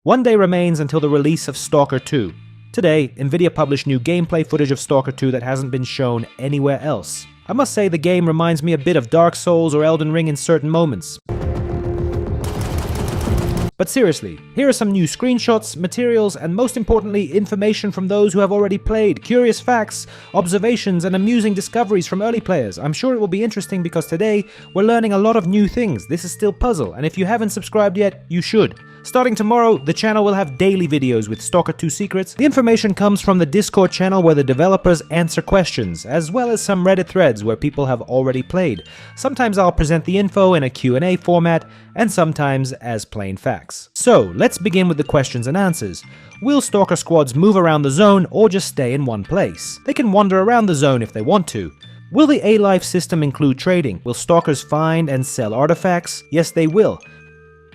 One day remains until the release of Stalker 2. Today, Nvidia published new gameplay footage of Stalker 2 that hasn't been shown anywhere else. I must say the game reminds me a bit of Dark Souls or Elden Ring in certain moments. But seriously, here are some new screenshots, materials, and most importantly, information from those who have already played, curious facts, observations, and amusing discoveries from early players. I'm sure it will be interesting because today, we're learning a lot of new things. This is still puzzle, and if you haven't subscribed yet, you should. Starting tomorrow, the channel will have daily videos with Stalker 2 secrets. The information comes from the Discord channel where the developers answer questions, as well as some Reddit threads where people have already played. Sometimes I'll present the info in a Q&A format, and sometimes as plain facts. So, let's begin with the questions and answers. Will Stalker squads move around the zone or just stay in one place? They can wander around the zone if they want to. Will the A-Life system include trading? Will Stalkers find and sell artifacts? Yes, they will.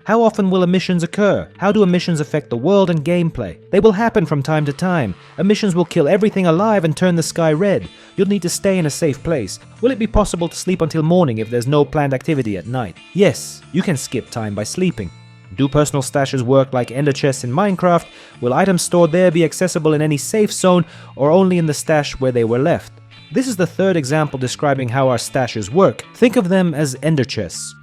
How often will emissions occur? How do emissions affect the world and gameplay? They will happen from time to time. Emissions will kill everything alive and turn the sky red. You'll need to stay in a safe place. Will it be possible to sleep until morning if there's no planned activity at night? Yes, you can skip time by sleeping. Do personal stashes work like ender chests in Minecraft? Will items stored there be accessible in any safe zone or only in the stash where they were left? This is the third example describing how our stashes work. Think of them as ender chests.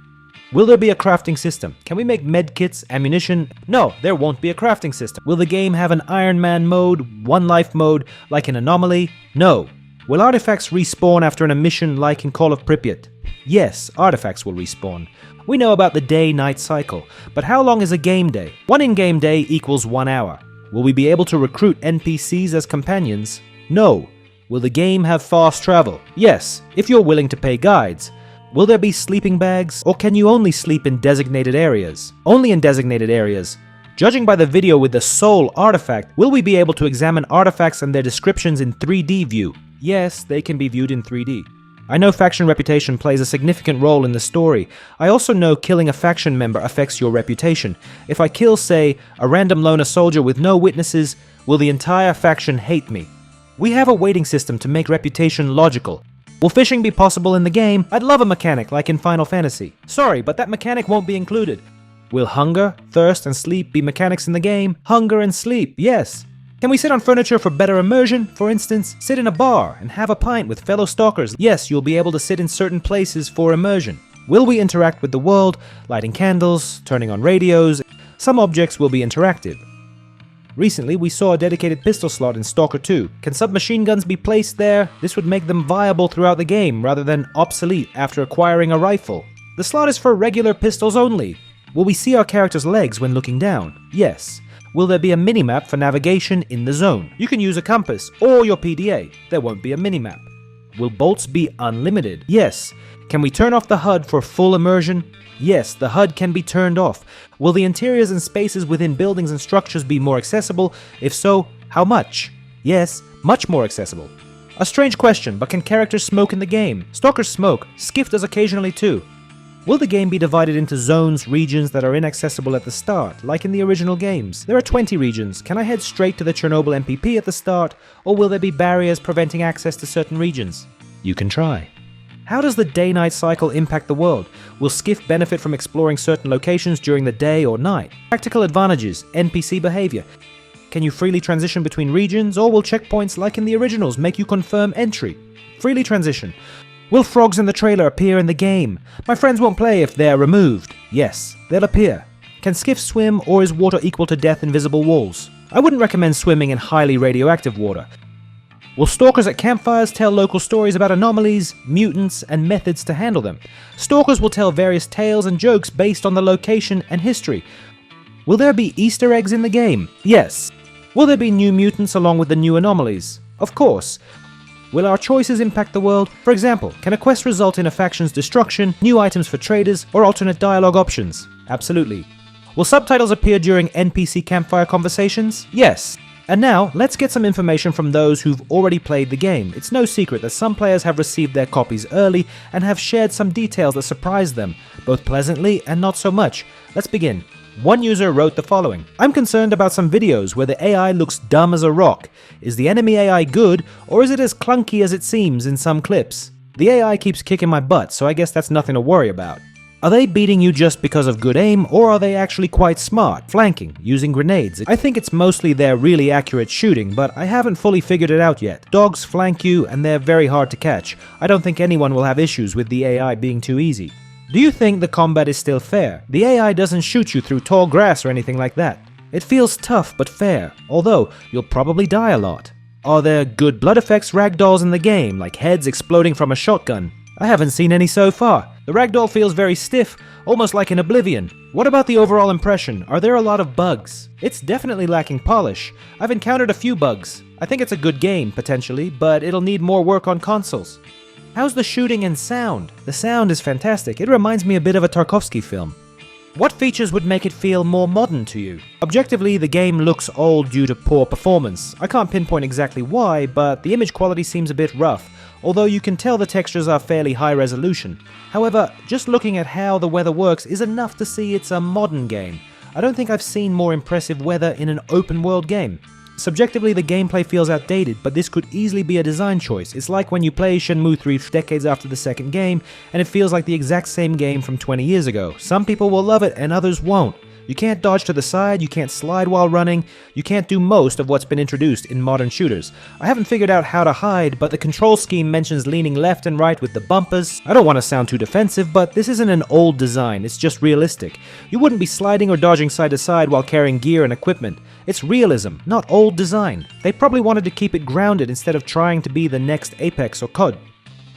Will there be a crafting system? Can we make medkits, ammunition? No, there won't be a crafting system. Will the game have an Iron Man mode, one life mode, like in Anomaly? No. Will artifacts respawn after an emission like in Call of Pripyat? Yes, artifacts will respawn. We know about the day-night cycle, but how long is a game day? One in-game day equals 1 hour. Will we be able to recruit NPCs as companions? No. Will the game have fast travel? Yes, if you're willing to pay guides. Will there be sleeping bags, or can you only sleep in designated areas? Only in designated areas. Judging by the video with the Soul artifact, will we be able to examine artifacts and their descriptions in 3D view? Yes, they can be viewed in 3D. I know faction reputation plays a significant role in the story. I also know killing a faction member affects your reputation. If I kill, say, a random loner soldier with no witnesses, will the entire faction hate me? We have a weighting system to make reputation logical. Will fishing be possible in the game? I'd love a mechanic like in Final Fantasy. Sorry, but that mechanic won't be included. Will hunger, thirst, and sleep be mechanics in the game? Hunger and sleep, yes. Can we sit on furniture for better immersion? For instance, sit in a bar and have a pint with fellow stalkers. Yes, you'll be able to sit in certain places for immersion. Will we interact with the world, lighting candles, turning on radios? Some objects will be interactive. Recently, we saw a dedicated pistol slot in Stalker 2. Can submachine guns be placed there? This would make them viable throughout the game, rather than obsolete after acquiring a rifle. The slot is for regular pistols only. Will we see our character's legs when looking down? Yes. Will there be a minimap for navigation in the zone? You can use a compass, or your PDA. There won't be a minimap. Will bolts be unlimited? Yes. Can we turn off the HUD for full immersion? Yes, the HUD can be turned off. Will the interiors and spaces within buildings and structures be more accessible? If so, how much? Yes, much more accessible. A strange question, but can characters smoke in the game? Stalkers smoke. Skiff does occasionally too. Will the game be divided into zones, regions that are inaccessible at the start, like in the original games? There are 20 regions. Can I head straight to the Chornobyl MPP at the start, or will there be barriers preventing access to certain regions? You can try. How does the day-night cycle impact the world? Will Skiff benefit from exploring certain locations during the day or night? Practical advantages, NPC behavior. Can you freely transition between regions, or will checkpoints like in the originals make you confirm entry? Freely transition. Will frogs in the trailer appear in the game? My friends won't play if they're removed. Yes, they'll appear. Can Skiff swim, or is water equal to death in visible walls? I wouldn't recommend swimming in highly radioactive water. Will stalkers at campfires tell local stories about anomalies, mutants, and methods to handle them? Stalkers will tell various tales and jokes based on the location and history. Will there be Easter eggs in the game? Yes. Will there be new mutants along with the new anomalies? Of course. Will our choices impact the world? For example, can a quest result in a faction's destruction, new items for traders, or alternate dialogue options? Absolutely. Will subtitles appear during NPC campfire conversations? Yes. And now, let's get some information from those who've already played the game. It's no secret that some players have received their copies early and have shared some details that surprised them, both pleasantly and not so much. Let's begin. One user wrote the following: I'm concerned about some videos where the AI looks dumb as a rock. Is the enemy AI good, or is it as clunky as it seems in some clips? The AI keeps kicking my butt, so I guess that's nothing to worry about. Are they beating you just because of good aim, or are they actually quite smart, flanking, using grenades? I think it's mostly their really accurate shooting, but I haven't fully figured it out yet. Dogs flank you, and they're very hard to catch. I don't think anyone will have issues with the AI being too easy. Do you think the combat is still fair? The AI doesn't shoot you through tall grass or anything like that. It feels tough but fair, although you'll probably die a lot. Are there good blood effects ragdolls in the game, like heads exploding from a shotgun? I haven't seen any so far. The ragdoll feels very stiff, almost like in Oblivion. What about the overall impression? Are there a lot of bugs? It's definitely lacking polish. I've encountered a few bugs. I think it's a good game, potentially, but it'll need more work on consoles. How's the shooting and sound? The sound is fantastic. It reminds me a bit of a Tarkovsky film. What features would make it feel more modern to you? Objectively, the game looks old due to poor performance. I can't pinpoint exactly why, but the image quality seems a bit rough, although you can tell the textures are fairly high resolution. However, just looking at how the weather works is enough to see it's a modern game. I don't think I've seen more impressive weather in an open world game. Subjectively, the gameplay feels outdated, but this could easily be a design choice. It's like when you play Shenmue 3 decades after the second game, and it feels like the exact same game from 20 years ago. Some people will love it, and others won't. You can't dodge to the side, you can't slide while running, you can't do most of what's been introduced in modern shooters. I haven't figured out how to hide, but the control scheme mentions leaning left and right with the bumpers. I don't want to sound too defensive, but this isn't an old design, it's just realistic. You wouldn't be sliding or dodging side to side while carrying gear and equipment. It's realism, not old design. They probably wanted to keep it grounded instead of trying to be the next Apex or COD.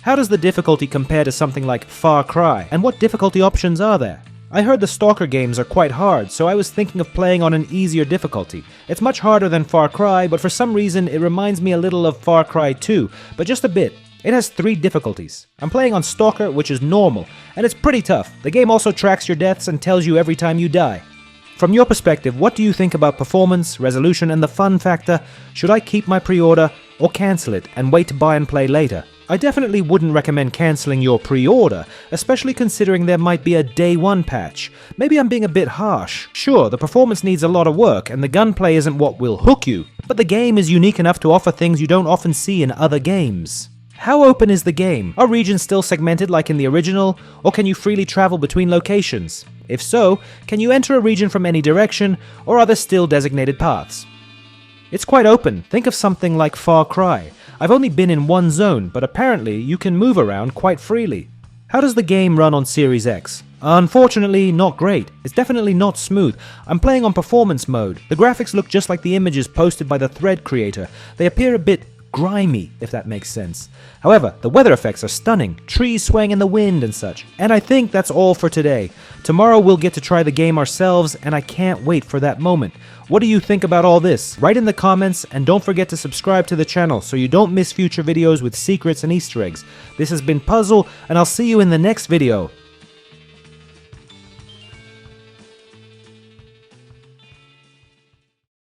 How does the difficulty compare to something like Far Cry, and what difficulty options are there? I heard the Stalker games are quite hard, so I was thinking of playing on an easier difficulty. It's much harder than Far Cry, but for some reason it reminds me a little of Far Cry 2, but just a bit. It has 3 difficulties. I'm playing on Stalker, which is normal, and it's pretty tough. The game also tracks your deaths and tells you every time you die. From your perspective, what do you think about performance, resolution, and the fun factor? Should I keep my pre-order, or cancel it and wait to buy and play later? I definitely wouldn't recommend cancelling your pre-order, especially considering there might be a day 1 patch. Maybe I'm being a bit harsh. Sure, the performance needs a lot of work, and the gunplay isn't what will hook you, but the game is unique enough to offer things you don't often see in other games. How open is the game? Are regions still segmented like in the original, or can you freely travel between locations? If so, can you enter a region from any direction, or are there still designated paths? It's quite open. Think of something like Far Cry. I've only been in one zone, but apparently you can move around quite freely. How does the game run on Series X? Unfortunately, not great. It's definitely not smooth. I'm playing on performance mode. The graphics look just like the images posted by the thread creator. They appear a bit grimy, if that makes sense. However, the weather effects are stunning, trees swaying in the wind and such. And I think that's all for today. Tomorrow we'll get to try the game ourselves, and I can't wait for that moment. What do you think about all this? Write in the comments, and don't forget to subscribe to the channel so you don't miss future videos with secrets and Easter eggs. This has been Puzzle, and I'll see you in the next video.